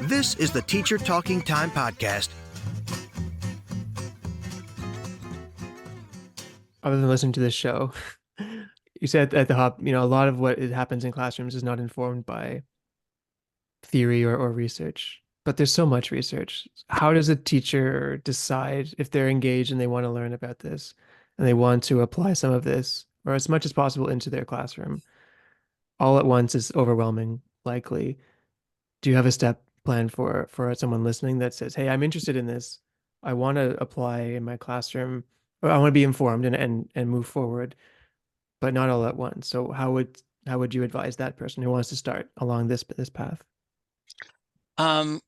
This is the Teacher Talking Time podcast. Other than listening to this show, you said at the hop, a lot of what happens in classrooms is not informed by theory or research, but there's so much research. How does a teacher decide if they're engaged and they want to learn about this and they want to apply some of this or as much as possible into their classroom? All at once is overwhelming, likely. Do you have a step plan for someone listening that says, "Hey, I'm interested in this. I want to apply in my classroom, or I want to be informed and move forward, but not all at once." So how would you advise that person who wants to start along this path? Um,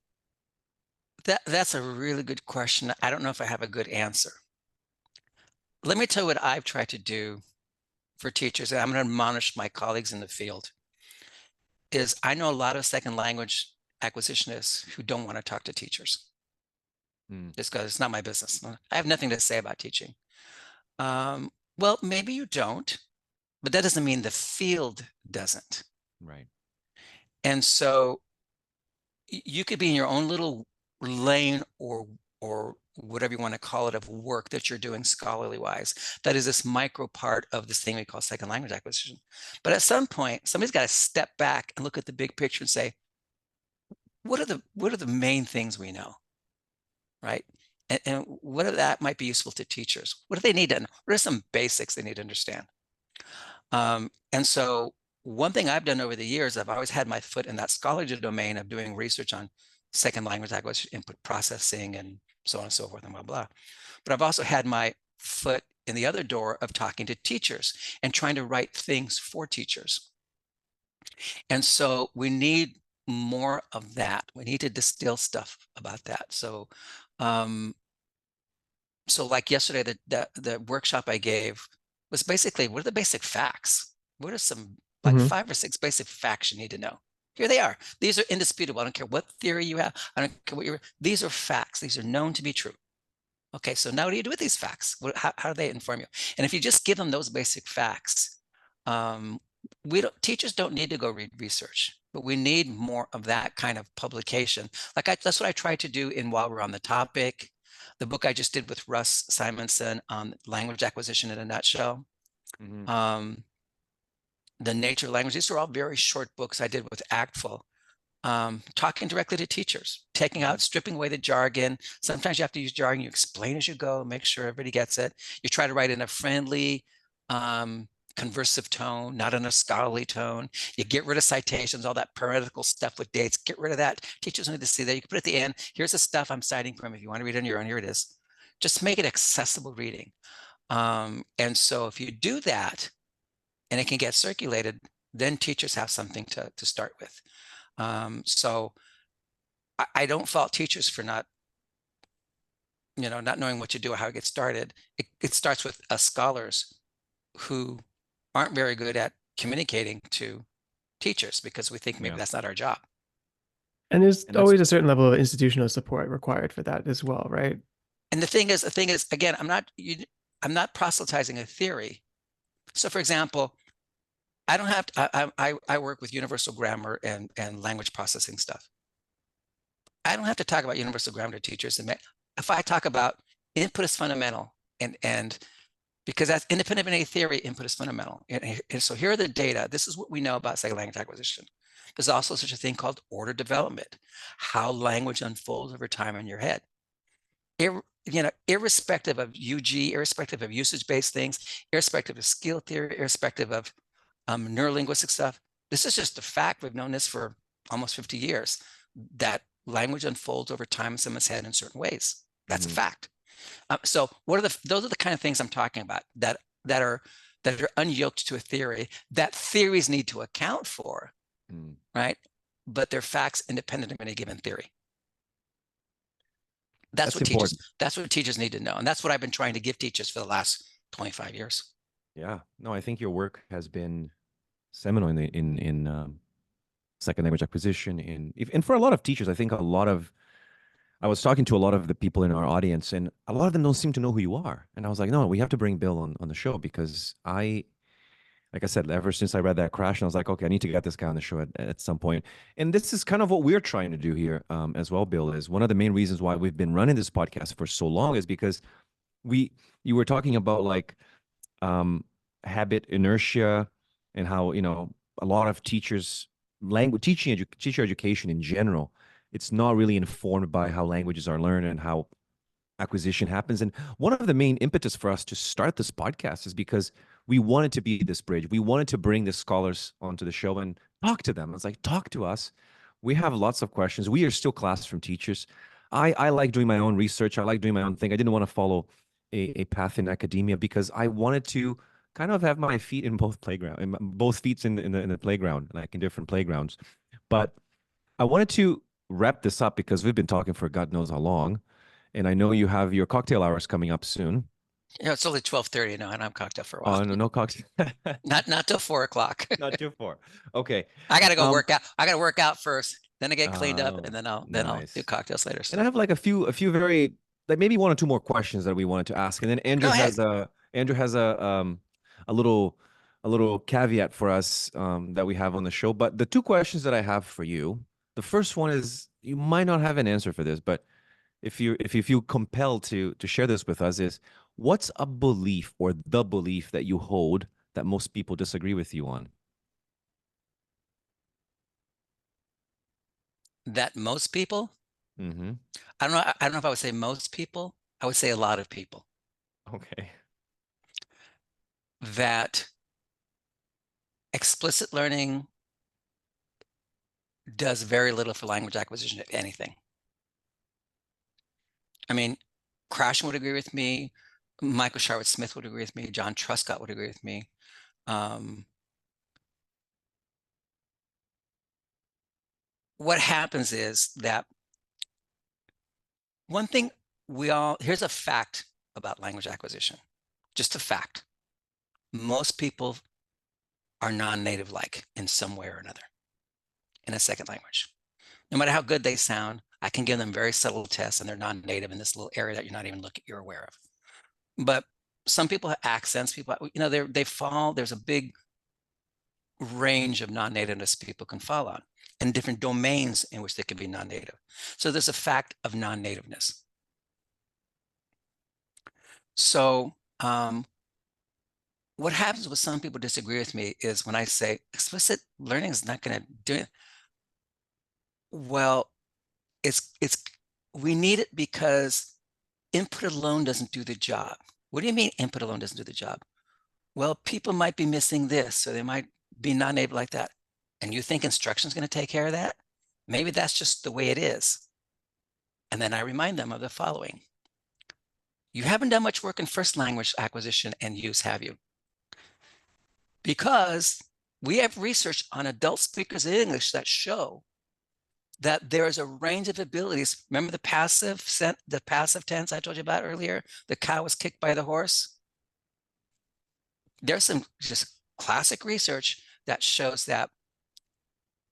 that's a really good question. I don't know if I have a good answer. Let me tell you what I've tried to do for teachers, and I'm going to admonish my colleagues in the field, is I know a lot of second language acquisitionists who don't want to talk to teachers. Just because it's not my business. I have nothing to say about teaching. Well, maybe you don't, but that doesn't mean the field doesn't. Right. And so you could be in your own little lane or whatever you want to call it of work that you're doing scholarly wise. That is this micro part of this thing we call second language acquisition. But at some point, somebody's got to step back and look at the big picture and say, what are the main things we know, right? And what of that might be useful to teachers? What do they need to know? What are some basics they need to understand? And so one thing I've done over the years, I've always had my foot in that scholarly domain of doing research on second language acquisition, input processing, and so on and so forth, and blah, blah. But I've also had my foot in the other door of talking to teachers and trying to write things for teachers. And so we need more of that. We need to distill stuff about that. So, so like yesterday, the workshop I gave was basically, what are the basic facts? What are some like 5 or 6 basic facts you need to know? Here they are. These are indisputable. I don't care what theory you have. I don't care what these are facts. These are known to be true. Okay, so now what do you do with these facts? How do they inform you? And if you just give them those basic facts, teachers don't need to go read research, but we need more of that kind of publication. That's what I tried to do while we're on the topic. The book I just did with Russ Simonson on language acquisition in a nutshell. The nature of language, these are all very short books I did with Actful, talking directly to teachers, stripping away the jargon. Sometimes you have to use jargon, you explain as you go, make sure everybody gets it. You try to write in a friendly, conversive tone, not in a scholarly tone. You get rid of citations, all that parenthetical stuff with dates, get rid of that. Teachers need to see that. You can put at the end, here's the stuff I'm citing from. If you want to read it on your own, here it is. Just make it accessible reading. And so if you do that, and it can get circulated, then teachers have something to start with. So I don't fault teachers for not knowing what to do or how to get started. It starts with us scholars who aren't very good at communicating to teachers because we think maybe that's not our job. And there's always a certain level of institutional support required for that as well, right? And the thing is, again, I'm not proselytizing a theory. So for example, I don't have to, I work with universal grammar and language processing stuff. I don't have to talk about universal grammar to teachers. And if I talk about input is fundamental, and because that's independent of any theory, input is fundamental. And so here are the data. This is what we know about second language acquisition. There's also such a thing called order development, how language unfolds over time in your head. Irrespective of UG, irrespective of usage-based things, irrespective of skill theory, irrespective of neurolinguistic stuff. This is just a fact. We've known this for almost 50 years, that language unfolds over time in someone's head in certain ways. That's a fact. So those are the kind of things I'm talking about that are unyoked to a theory that theories need to account for, right? But they're facts independent of any given theory. That's what teachers need to know. And that's what I've been trying to give teachers for the last 25 years. Yeah, no, I think your work has been seminal in second language acquisition. And for a lot of teachers, I think I was talking to a lot of the people in our audience, and a lot of them don't seem to know who you are. And I was like, no, we have to bring Bill on the show because I like I said, ever since I read that Crash, and I was like, okay, I need to get this guy on the show at some point. And this is kind of what we're trying to do here, as well, Bill. Is one of the main reasons why we've been running this podcast for so long is because we you were talking about like um, habit inertia and how a lot of teachers language teacher education in general, it's not really informed by how languages are learned and how acquisition happens. And one of the main impetus for us to start this podcast is because we wanted to be this bridge. We wanted to bring the scholars onto the show and talk to them. It's like, talk to us. We have lots of questions. We are still classroom teachers. I like doing my own research. I like doing my own thing. I didn't want to follow a path in academia because I wanted to kind of have my feet in both both feet in the playground, like in different playgrounds. But I wanted to wrap this up because we've been talking for God knows how long. And I know you have your cocktail hours coming up soon. Yeah, it's only 12:30 now, and I'm cocktail for a while. Oh, no cocktail. Not till 4 o'clock. Not too far. Okay. I gotta go work out. I gotta work out first, then I get cleaned up, Oh, and then I'll nice. do cocktails later. And I have like a few very, like maybe one or two more questions that we wanted to ask. And then Andrew Go ahead. has a little caveat for us that we have on the show. But the two questions that I have for you, the first one is, you might not have an answer for this, but if you feel compelled to share this with us, is what's a belief or the belief that you hold that most people disagree with you on? That most people, Mm-hmm. I don't know if I would say most people. I would say a lot of people, Okay. that explicit learning does very little for language acquisition, if anything. I mean, Krashen would agree with me. Michael Sharwood Smith would agree with me. John Truscott would agree with me. What happens is that one thing here's a fact about language acquisition, just a fact. Most people are non-native like in some way or another in a second language. No matter how good they sound, I can give them very subtle tests and they're non-native in this little area that you're aware of. But some people have accents, people, they fall, there's a big range of non-nativeness people can fall on and different domains in which they can be non-native. So there's a fact of non-nativeness. So what happens when some people disagree with me is when I say explicit learning is not going to do it. Well, we need it because input alone doesn't do the job. What do you mean input alone doesn't do the job? Well, people might be missing this, or they might be non-native like that. And you think instruction is going to take care of that? Maybe that's just the way it is. And then I remind them of the following. You haven't done much work in first language acquisition and use, have you? Because we have research on adult speakers of English that show that there is a range of abilities. Remember the passive tense I told you about earlier? The cow was kicked by the horse. There's some just classic research that shows that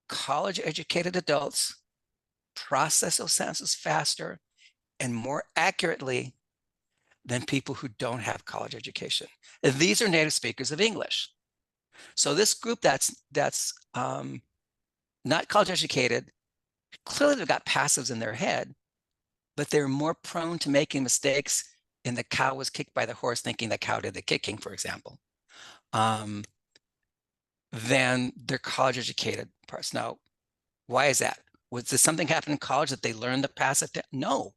college-educated adults process those sentences faster and more accurately than people who don't have college education. And these are native speakers of English. So this group that's not college educated, clearly they've got passives in their head, but they're more prone to making mistakes in the cow was kicked by the horse, thinking the cow did the kicking, for example, than their college educated parts. Now, why is that? Did something happen in college that they learned the passive? No.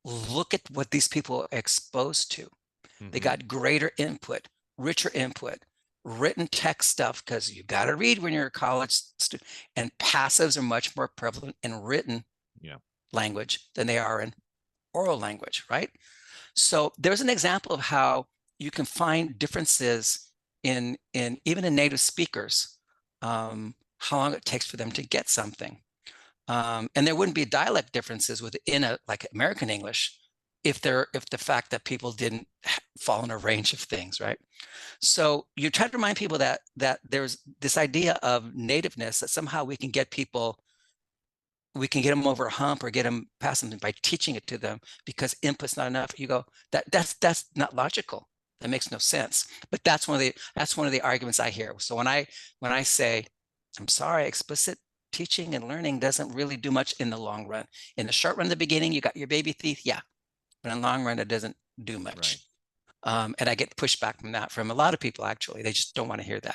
Look at what these people are exposed to. Mm-hmm. They got greater input, richer input, written text stuff, because you got to read when you're a college student, and passives are much more prevalent in written language than they are in oral language, right? So there's an example of how you can find differences in even in native speakers, how long it takes for them to get something. And there wouldn't be dialect differences within like American English if the fact that people didn't fall in a range of things, right? So you try to remind people that there's this idea of nativeness, that somehow we can get them over a hump or get them past something by teaching it to them because input's not enough. You go, that's not logical. That makes no sense. But that's one of the arguments I hear. So when I say, I'm sorry, explicit teaching and learning doesn't really do much in the long run. In the short run, the beginning, you got your baby teeth, yeah. But in the long run, it doesn't do much. Right. And I get pushback from that from a lot of people, actually. They just don't want to hear that.